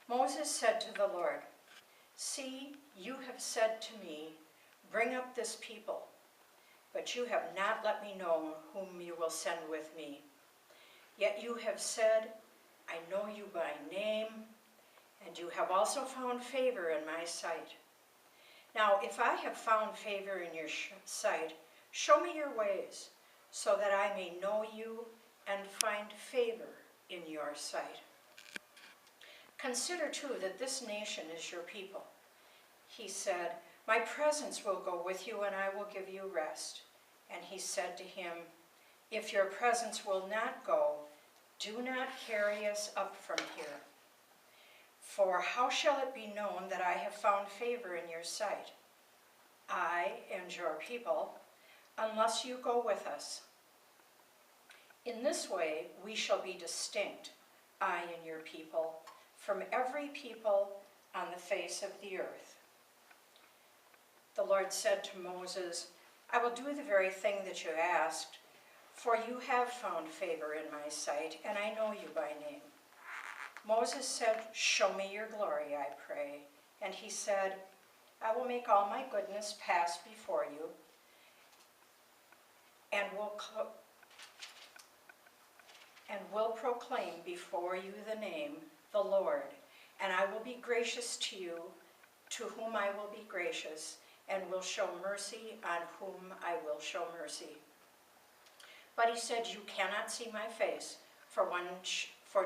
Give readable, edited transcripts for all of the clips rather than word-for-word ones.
Moses said to the Lord, "See, you have said to me, 'Bring up this people,' but you have not let me know whom you will send with me. Yet you have said, 'I know you by name,' and you have also found favor in my sight. Now, if I have found favor in your sight, show me your ways, so that I may know you and find favor in your sight. Consider, too, that this nation is your people." He said, "My presence will go with you, and I will give you rest." And he said to him, "If your presence will not go, do not carry us up from here. For how shall it be known that I have found favor in your sight, I and your people, unless you go with us? In this way we shall be distinct, I and your people, from every people on the face of the earth." The Lord said to Moses, "I will do the very thing that you asked, for you have found favor in my sight, and I know you by name." Moses said, "Show me your glory, I pray." And he said, "I will make all my goodness pass before you, and will proclaim before you the name, the Lord, and I will be gracious to you, to whom I will be gracious, and will show mercy on whom I will show mercy." But he said, "You cannot see my face, for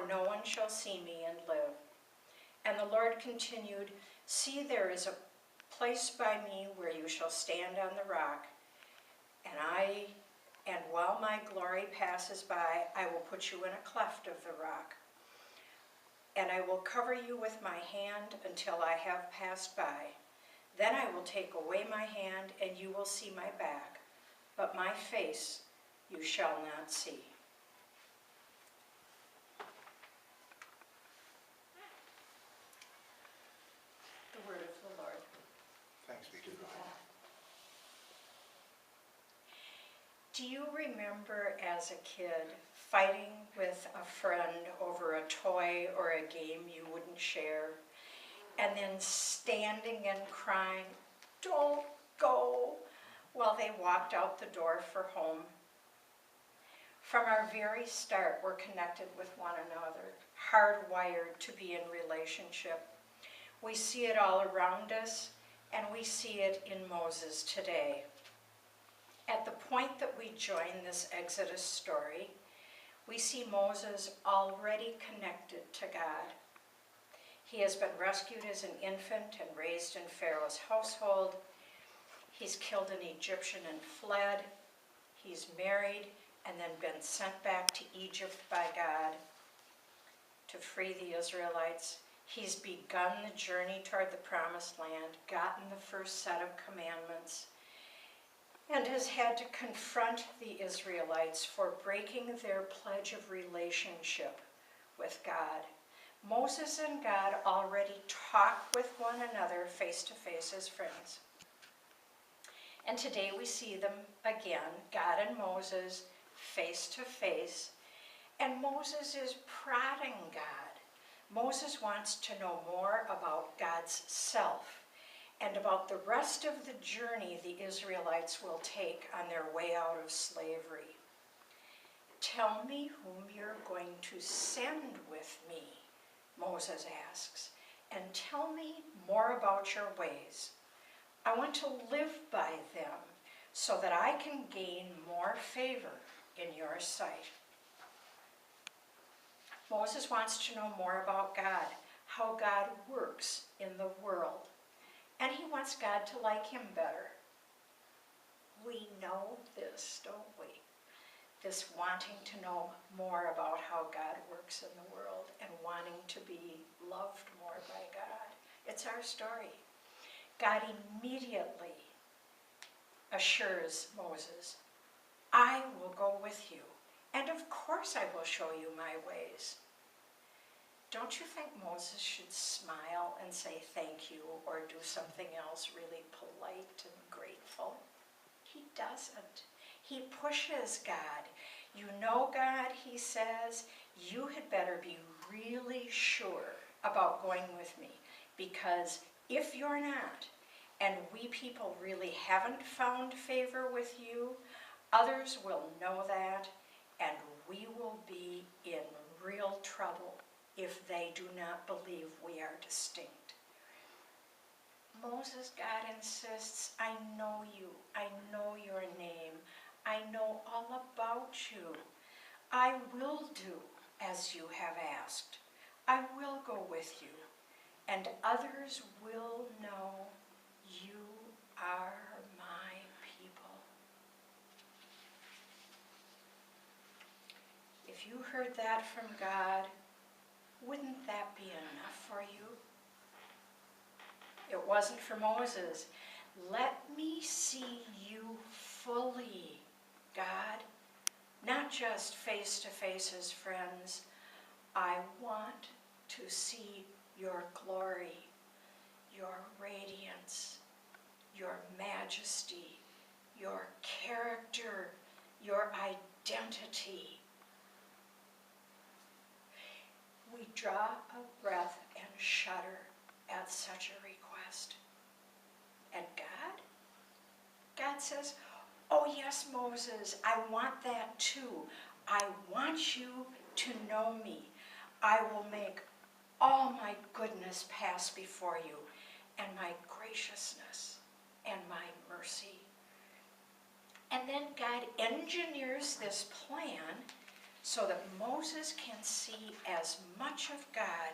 no one shall see me and live." And the Lord continued, "See, there is a place by me where you shall stand on the rock, and while my glory passes by, I will put you in a cleft of the rock, and I will cover you with my hand until I have passed by. Then I will take away my hand, and you will see my back, but my face you shall not see." The word of the Lord. Thanks be to God. Do you remember as a kid fighting with a friend over a toy or a game you wouldn't share, and then standing and crying, "Don't go," while they walked out the door for home? From our very start, we're connected with one another, hardwired to be in relationship. We see it all around us, and we see it in Moses today. At the point that we join this Exodus story, we see Moses already connected to God. He has been rescued as an infant and raised in Pharaoh's household. He's killed an Egyptian and fled. He's married and then been sent back to Egypt by God to free the Israelites. He's begun the journey toward the promised land, gotten the first set of commandments, and has had to confront the Israelites for breaking their pledge of relationship with God. Moses and God already talk with one another face to face as friends. And today we see them again, God and Moses, face to face, and Moses is prodding God. Moses wants to know more about God's self and about the rest of the journey the Israelites will take on their way out of slavery. "Tell me whom you're going to send with me," Moses asks, "and tell me more about your ways. I want to live by them so that I can gain more favor in your sight." Moses wants to know more about God, how God works in the world. And he wants God to like him better. We know this, don't we? This wanting to know more about how God works in the world and wanting to be loved more by God. It's our story. God immediately assures Moses, "I will go with you, and of course I will show you my ways." Don't you think Moses should smile and say thank you or do something else really polite and grateful? He doesn't. He pushes God. "You know, God," he says, "you had better be really sure about going with me, because if you're not, and we people really haven't found favor with you, others will know that, and we will be in real trouble if they do not believe we are distinct. Moses, God insists, I know you, I know your name, I know all about you. I will do as you have asked. I will go with you, and others will know you are my people. If you heard that from God, wouldn't that be enough for you? It wasn't for Moses. Let me see you fully, God, not just face to face as friends. I want to see your glory, your radiance, your majesty, your character, your identity. We draw a breath and shudder at such a request. And God says, oh yes, Moses, I want that too. I want you to know me. I will make all my goodness pass before you, and my graciousness and my mercy. And then God engineers this plan so that Moses can see as much of God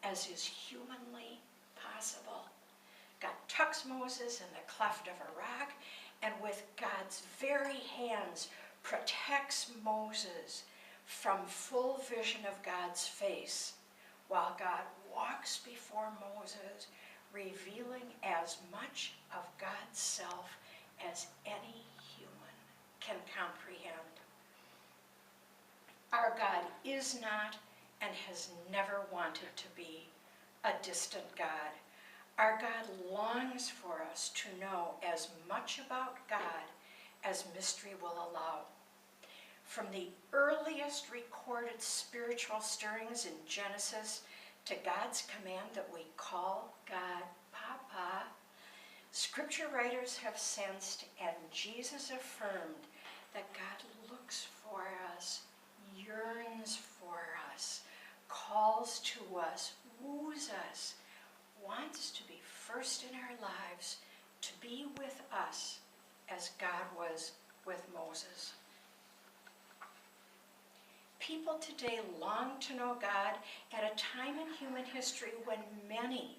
as is humanly possible. God tucks Moses in the cleft of a rock, and with God's very hands protects Moses from full vision of God's face, while God walks before Moses, revealing as much of God's self as any human can comprehend. Our God is not and has never wanted to be a distant God. Our God longs for us to know as much about God as mystery will allow. From the earliest recorded spiritual stirrings in Genesis to God's command that we call God Papa, Scripture writers have sensed, and Jesus affirmed, that God looks for us, yearns for us, calls to us, woos us, wants to be first in our lives, to be with us as God was with Moses. People today long to know God at a time in human history when many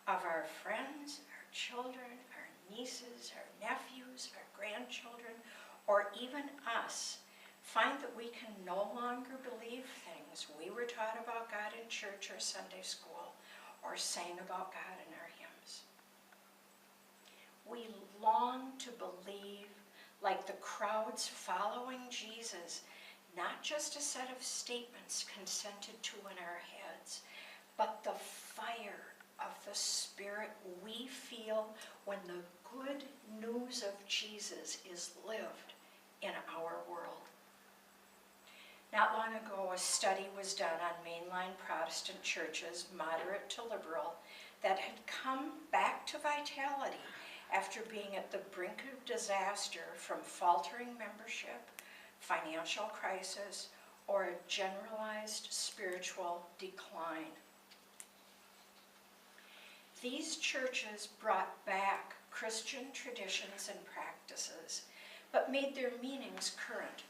of our friends, our children, our nieces, our nephews, our grandchildren, or even us find that we can no longer believe things we were taught about God in church or Sunday school, or sang about God in our hymns. We long to believe, like the crowds following Jesus, not just a set of statements consented to in our heads, but the fire of the Spirit we feel when the good news of Jesus is lived in our world. Not long ago, a study was done on mainline Protestant churches, moderate to liberal, that had come back to vitality after being at the brink of disaster from faltering membership, financial crisis, or a generalized spiritual decline. These churches brought back Christian traditions and practices, but made their meanings current.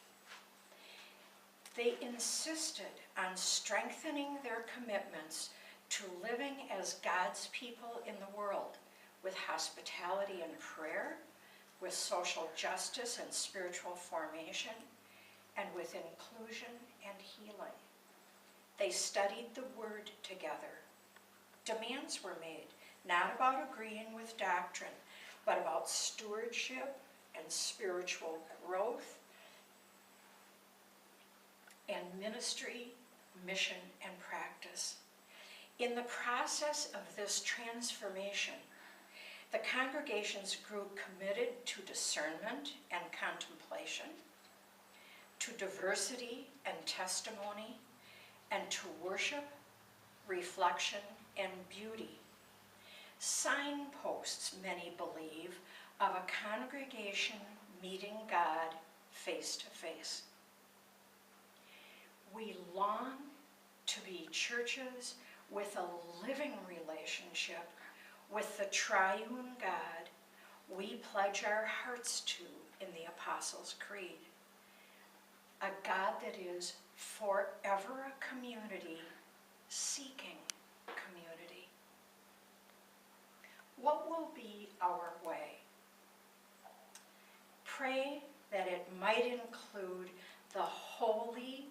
They insisted on strengthening their commitments to living as God's people in the world, with hospitality and prayer, with social justice and spiritual formation, and with inclusion and healing. They studied the Word together. Demands were made, not about agreeing with doctrine, but about stewardship and spiritual growth and ministry, mission, and practice. In the process of this transformation, the congregations grew committed to discernment and contemplation, to diversity and testimony, and to worship, reflection, and beauty. Signposts, many believe, of a congregation meeting God face to face. We long to be churches with a living relationship with the triune God we pledge our hearts to in the Apostles' Creed. A God that is forever a community seeking community. What will be our way? Pray that it might include the holy,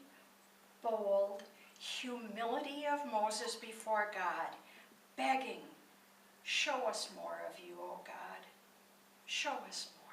bold humility of Moses before God, begging, show us more of you, O God. Show us more.